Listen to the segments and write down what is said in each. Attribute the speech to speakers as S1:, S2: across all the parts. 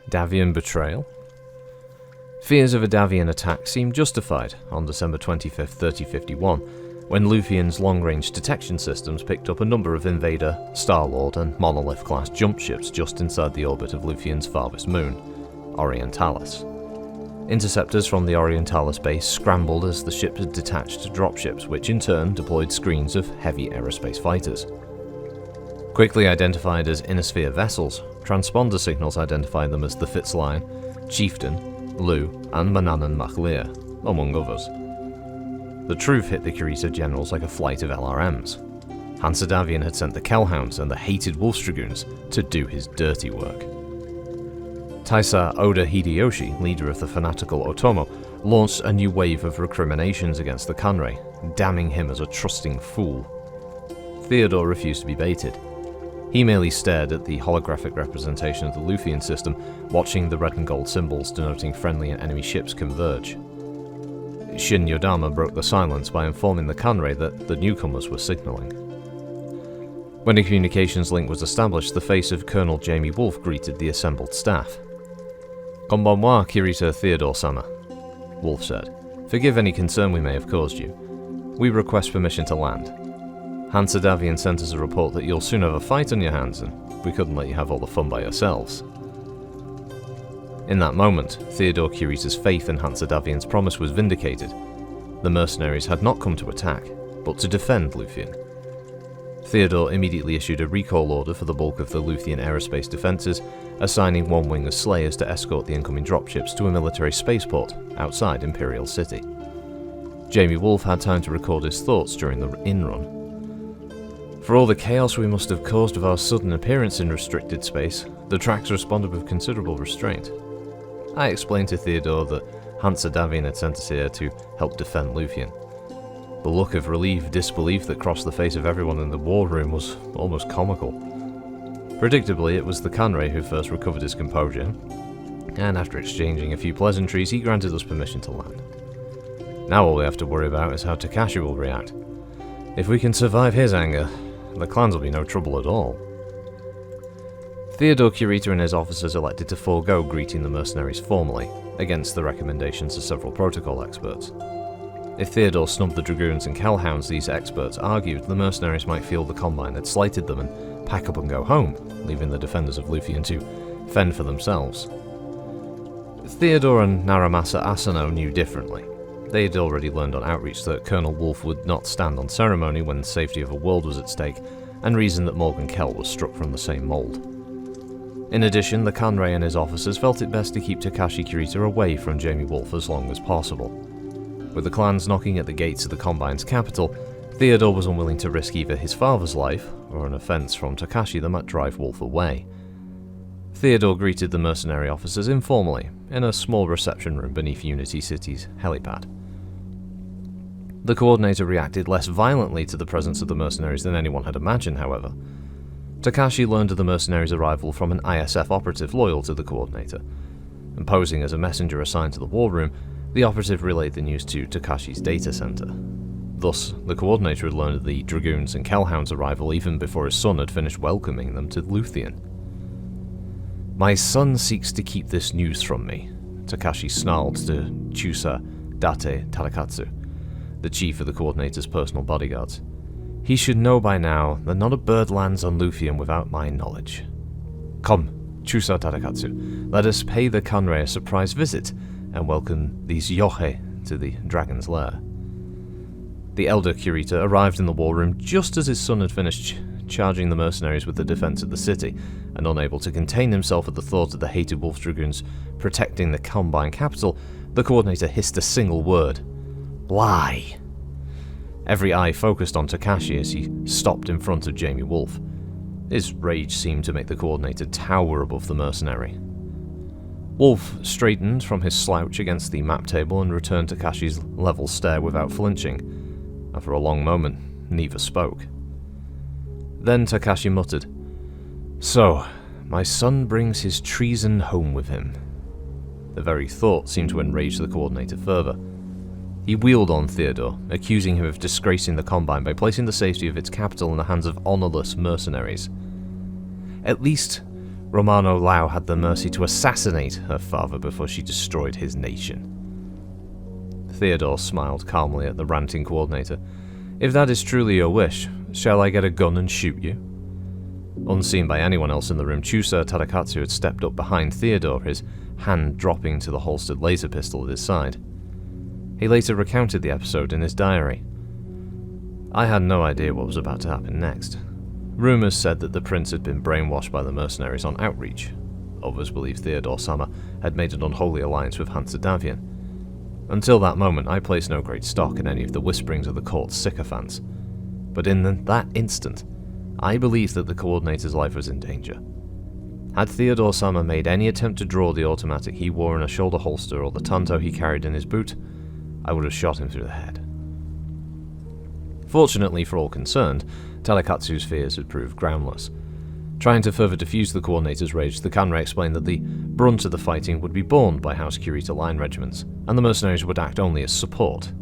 S1: Davian betrayal? Fears of a Davian attack seemed justified on December 25, 3051, when Luthien's long-range detection systems picked up a number of Invader, Star-Lord and Monolith-class jump ships just inside the orbit of Luthien's farthest moon, Orientalis. Interceptors from the Orientalis base scrambled as the ships detached dropships, which in turn deployed screens of heavy aerospace fighters. Quickly identified as inner-sphere vessels, transponder signals identified them as the Fitzlion, Chieftain, Lu, and Mananan Machlir, among others. The truth hit the Kurita generals like a flight of LRMs. Hansa Davian had sent the Kellhounds and the hated Wolf's Dragoons to do his dirty work. Taisa Oda Hideyoshi, leader of the fanatical Otomo, launched a new wave of recriminations against the Kanrei, damning him as a trusting fool. Theodore refused to be baited. He merely stared at the holographic representation of the Luthien system, watching the red and gold symbols denoting friendly and enemy ships converge. Shin Yodama broke the silence by informing the Kanrei that the newcomers were signaling. When a communications link was established, the face of Colonel Jamie Wolfe greeted the assembled staff. "Konbanwa, Kirita Theodore-sama," Wolfe said. "Forgive any concern we may have caused you. We request permission to land. Hansa Davian sent us a report that you'll soon have a fight on your hands, and we couldn't let you have all the fun by yourselves." In that moment, Theodore Kurita's faith in Hansa Davian's promise was vindicated. The mercenaries had not come to attack, but to defend Luthien. Theodore immediately issued a recall order for the bulk of the Luthien aerospace defences, assigning one wing of Slayers to escort the incoming dropships to a military spaceport outside Imperial City. Jamie Wolfe had time to record his thoughts during the in-run. "For all the chaos we must have caused with our sudden appearance in restricted space, the tracks responded with considerable restraint. I explained to Theodore that Hansa Davian had sent us here to help defend Luthien. The look of relieved disbelief that crossed the face of everyone in the war room was almost comical. Predictably, it was the Kanrei who first recovered his composure, and after exchanging a few pleasantries, he granted us permission to land. Now all we have to worry about is how Takashi will react. If we can survive his anger, the clans will be no trouble at all." Theodore Kurita and his officers elected to forego greeting the mercenaries formally, against the recommendations of several protocol experts. If Theodore snubbed the Dragoons and Kellhounds, these experts argued the mercenaries might feel the Combine had slighted them and pack up and go home, leaving the defenders of Luthien to fend for themselves. Theodore and Naramasa Asano knew differently. They had already learned on outreach that Colonel Wolfe would not stand on ceremony when the safety of a world was at stake, and reasoned that Morgan Kell was struck from the same mould. In addition, the Kanrei and his officers felt it best to keep Takashi Kurita away from Jamie Wolfe as long as possible. With the clans knocking at the gates of the Combine's capital, Theodore was unwilling to risk either his father's life, or an offence from Takashi that might drive Wolfe away. Theodore greeted the mercenary officers informally, in a small reception room beneath Unity City's helipad. The coordinator reacted less violently to the presence of the mercenaries than anyone had imagined, however. Takashi learned of the mercenaries' arrival from an ISF operative loyal to the coordinator, and posing as a messenger assigned to the war room, the operative relayed the news to Takashi's data center. Thus, the coordinator had learned of the Dragoons and Kellhounds' arrival even before his son had finished welcoming them to Luthien. "My son seeks to keep this news from me," Takashi snarled to Chusa Date Tarakatsu, the chief of the coordinator's personal bodyguards. "He should know by now that not a bird lands on Luthien without my knowledge. Come, Chusa Tarakatsu, let us pay the Kanrei a surprise visit and welcome these Yohei to the Dragon's Lair." The elder Kurita arrived in the war room just as his son had finished charging the mercenaries with the defense of the city, and unable to contain himself at the thought of the hated Wolf Dragoons protecting the Combine capital, the coordinator hissed a single word: "Lie!" Every eye focused on Takashi as he stopped in front of Jamie Wolfe. His rage seemed to make the coordinator tower above the mercenary. Wolfe straightened from his slouch against the map table and returned Takashi's level stare without flinching, and for a long moment, neither spoke. Then Takashi muttered, "So, my son brings his treason home with him." The very thought seemed to enrage the coordinator further. He wheeled on Theodore, accusing him of disgracing the Combine by placing the safety of its capital in the hands of honorless mercenaries. "At least, Romano Lau had the mercy to assassinate her father before she destroyed his nation. Theodore smiled calmly at the ranting coordinator. If that is truly your wish, shall I get a gun and shoot you? Unseen by anyone else in the room, Chusa Tadakatsu had stepped up behind Theodore, his hand dropping to the holstered laser pistol at his side. He later recounted the episode in his diary. I had no idea what was about to happen next. Rumours said that the prince had been brainwashed by the mercenaries on outreach. Others believed Theodore Sama had made an unholy alliance with Hansa Davian. Until that moment, I placed no great stock in any of the whisperings of the court's sycophants. But in that instant, I believed that the coordinator's life was in danger. Had Theodore Sama made any attempt to draw the automatic he wore in a shoulder holster or the tanto he carried in his boot, I would have shot him through the head. Fortunately for all concerned, Tadakatsu's fears had proved groundless. Trying to further diffuse the coordinator's rage, the Kanrei explained that the brunt of the fighting would be borne by House Kurita line regiments, and the mercenaries would act only as support.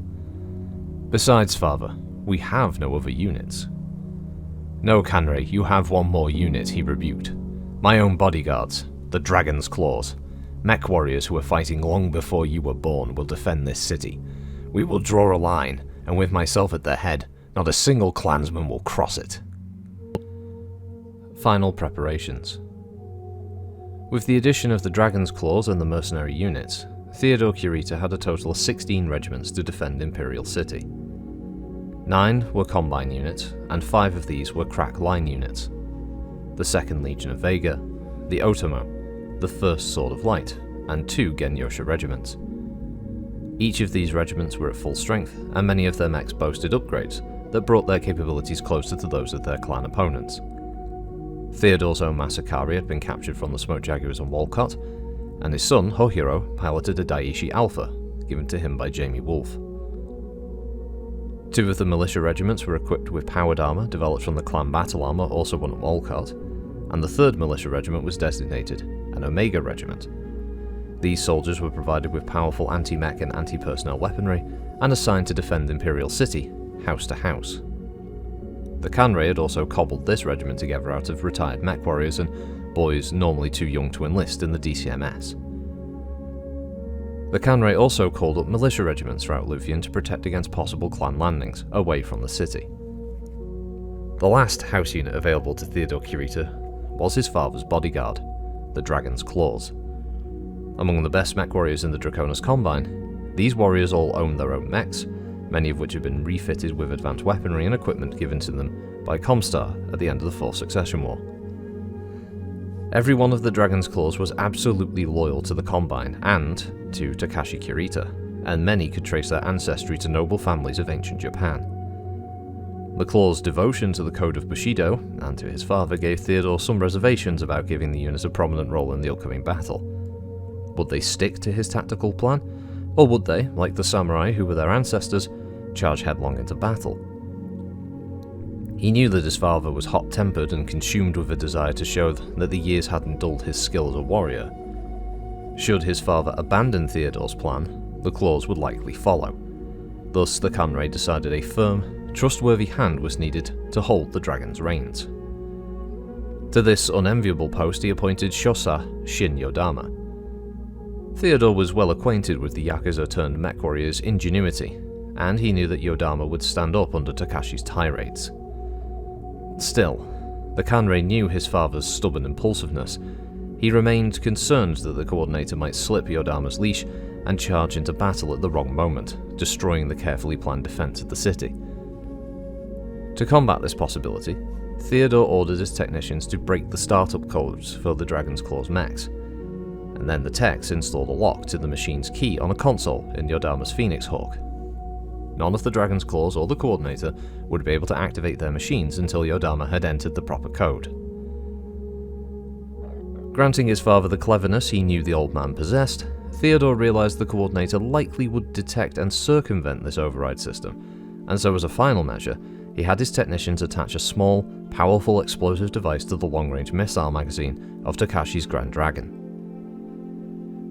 S1: Besides, father, we have no other units. No, Kanrei, you have one more unit, he rebuked. My own bodyguards, the Dragon's Claws. Mech warriors who were fighting long before you were born will defend this city. We will draw a line, and with myself at their head, not a single clansman will cross it. Final preparations. With the addition of the Dragon's Claws and the mercenary units, Theodore Kurita had a total of 16 regiments to defend Imperial City. 9 were Combine units, and 5 of these were Crack Line units. The 2nd Legion of Vega, the Otomo, the 1st Sword of Light, and 2 Genyosha regiments. Each of these regiments were at full strength, and many of their mechs boasted upgrades that brought their capabilities closer to those of their clan opponents. Theodore's own Masakari had been captured from the Smoke Jaguars on Walcott, and his son, Hohiro, piloted a Daiichi Alpha, given to him by Jamie Wolfe. 2 of the militia regiments were equipped with powered armour developed from the clan battle armour also won at Walcott, and the 3rd militia regiment was designated an Omega regiment. These soldiers were provided with powerful anti-mech and anti-personnel weaponry, and assigned to defend Imperial City, house to house. The Kanrei had also cobbled this regiment together out of retired mech warriors and boys normally too young to enlist in the DCMS. The Kanrei also called up militia regiments throughout Luthien to protect against possible clan landings away from the city. The last house unit available to Theodore Kurita was his father's bodyguard, the Dragon's Claws. Among the best mech warriors in the Draconis Combine, these warriors all owned their own mechs, many of which had been refitted with advanced weaponry and equipment given to them by Comstar at the end of the Fourth Succession War. Every one of the Dragon's Claws was absolutely loyal to the Combine and to Takashi Kurita, and many could trace their ancestry to noble families of ancient Japan. The Claw's devotion to the Code of Bushido, and to his father, gave Theodore some reservations about giving the unit a prominent role in the upcoming battle. Would they stick to his tactical plan, or would they, like the samurai who were their ancestors, charge headlong into battle? He knew that his father was hot-tempered and consumed with a desire to show that the years hadn't dulled his skill as a warrior. Should his father abandon Theodore's plan, the Claws would likely follow. Thus, the Kanrei decided a firm, trustworthy hand was needed to hold the dragon's reins. To this unenviable post he appointed Shosa Shin Yodama. Theodore was well acquainted with the Yakuza-turned-mech warrior's ingenuity, and he knew that Yodama would stand up under Takashi's tirades. Still, the Kanrei knew his father's stubborn impulsiveness. He remained concerned that the coordinator might slip Yodama's leash and charge into battle at the wrong moment, destroying the carefully planned defense of the city. To combat this possibility, Theodore ordered his technicians to break the startup codes for the Dragon's Claws mechs, and then the techs installed a lock to the machine's key on a console in Yodama's Phoenix Hawk. None of the Dragon's Claws or the Coordinator would be able to activate their machines until Yodama had entered the proper code. Granting his father the cleverness he knew the old man possessed, Theodore realized the Coordinator likely would detect and circumvent this override system, and so as a final measure, he had his technicians attach a small, powerful explosive device to the long-range missile magazine of Takashi's Grand Dragon.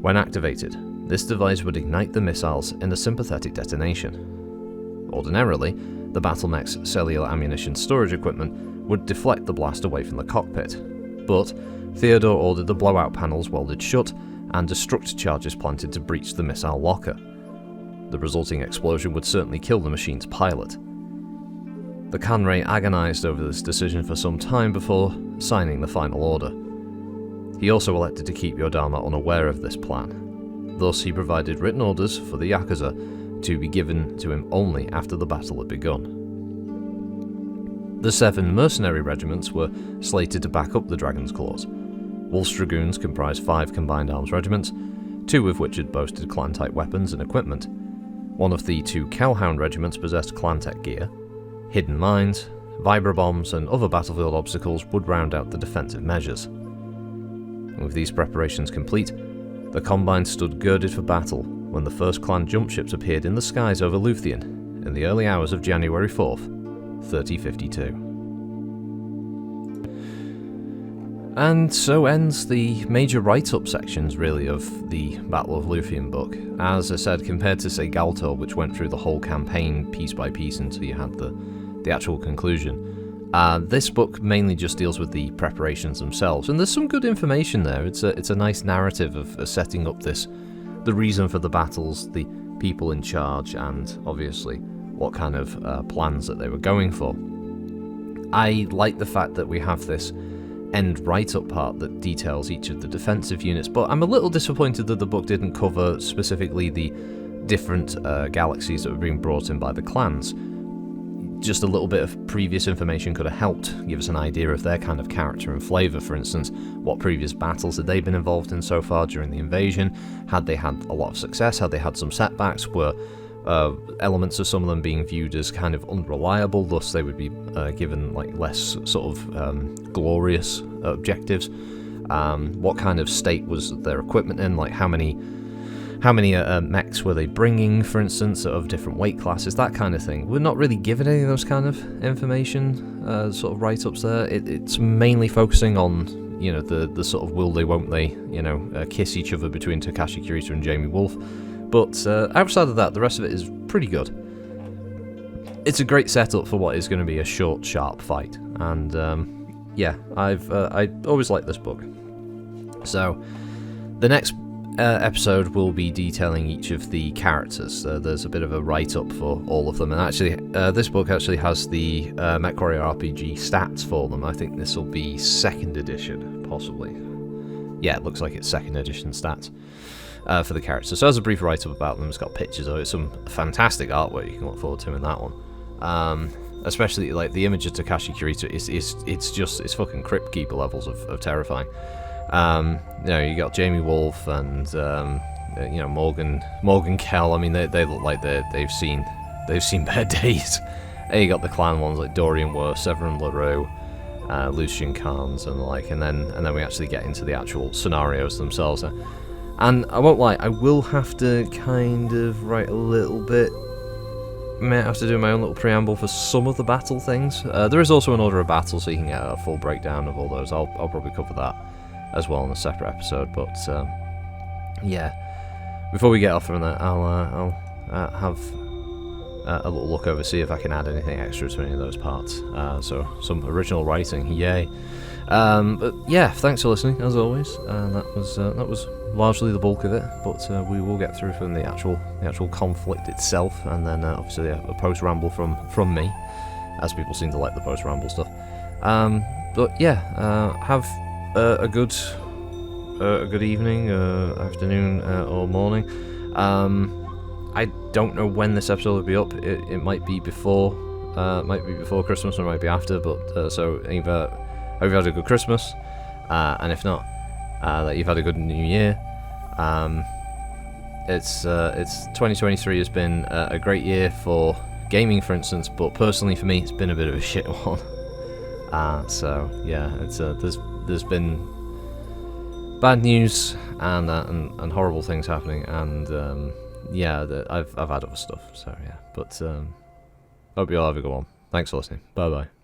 S1: When activated, this device would ignite the missiles in a sympathetic detonation. Ordinarily, the battle mech's cellular ammunition storage equipment would deflect the blast away from the cockpit, but Theodore ordered the blowout panels welded shut and destruct charges planted to breach the missile locker. The resulting explosion would certainly kill the machine's pilot. The Khanre agonized over this decision for some time before signing the final order. He also elected to keep Yodama unaware of this plan. Thus, he provided written orders for the Yakuza to be given to him only after the battle had begun. The 7 mercenary regiments were slated to back up the Dragon's Claws. Wolf's Dragoons comprised 5 combined arms regiments, 2 of which had boasted clan-type weapons and equipment. One of the 2 Cowhound regiments possessed clan-tech gear. Hidden mines, vibrobombs, and other battlefield obstacles would round out the defensive measures. With these preparations complete, the Combine stood girded for battle when the first clan jump ships appeared in the skies over Luthien in the early hours of January 4th, 3052. And so ends the major write-up sections, really, of the Battle of Luthien book. As I said, compared to, say, Galtor, which went through the whole campaign piece by piece until you had the actual conclusion, this book mainly just deals with the preparations themselves, and there's some good information there. It's a nice narrative of setting up the reason for the battles, the people in charge, and obviously what kind of plans that they were going for. I like the fact that we have this end write-up part that details each of the defensive units, but I'm a little disappointed that the book didn't cover specifically the different galaxies that were being brought in by the clans. Just a little bit of previous information could have helped give us an idea of their kind of character and flavour. For instance, what previous battles had they been involved in so far during the invasion? Had they had a lot of success? Had they had some setbacks? Were elements of some of them being viewed as kind of unreliable, thus they would be given like less sort of glorious objectives? What kind of state was their equipment in? Like how many mechs were they bringing, for instance, of different weight classes, that kind of thing. We're not really given any of those kind of information, sort of write-ups there. It's mainly focusing on, you know, the sort of will they, won't they, you know, kiss each other between Takashi Kirito and Jamie Wolf. But outside of that, the rest of it is pretty good. It's a great setup for what is going to be a short, sharp fight. And yeah, I always liked this book. So the next episode will be detailing each of the characters. There's a bit of a write-up for all of them, and actually this book actually has the MechWarrior RPG stats for them. I think this will be 2nd edition, possibly. Yeah, it looks like it's 2nd edition stats for the characters. So as a brief write-up about them, it's got pictures of it, some fantastic artwork you can look forward to in that one. Especially like the image of Takashi Kirito it's fucking Crypt Keeper levels of terrifying. You know, you got Jamie Wolf and you know, Morgan Kell. I mean, they look like they've seen bad days. And you got the clan ones like Dorian Worth, Severin LaRue, Luthien Carnes, and the like. And then we actually get into the actual scenarios themselves. And I won't lie, I will have to kind of write a little bit. May have to do my own little preamble for some of the battle things. There is also an order of battle, so you can get a full breakdown of all those. I'll probably cover that as well in a separate episode, but yeah, before we get off from that, I'll have a little look over, see if I can add anything extra to any of those parts. So some original writing, yay! But yeah, thanks for listening as always. That was largely the bulk of it, but we will get through from the actual conflict itself, and then obviously a post ramble from me, as people seem to like the post ramble stuff. But yeah, have a good evening, afternoon, or morning. I don't know when this episode will be up. It might be before Christmas, or it might be after. But so either hope you've had a good Christmas, and if not, that you've had a good New Year. It's 2023 has been a great year for gaming, for instance, but personally for me, it's been a bit of a shit one. So yeah, it's there's been bad news and horrible things happening, and yeah, I've had other stuff. So yeah, but hope you all have a good one. Thanks for listening. Bye bye.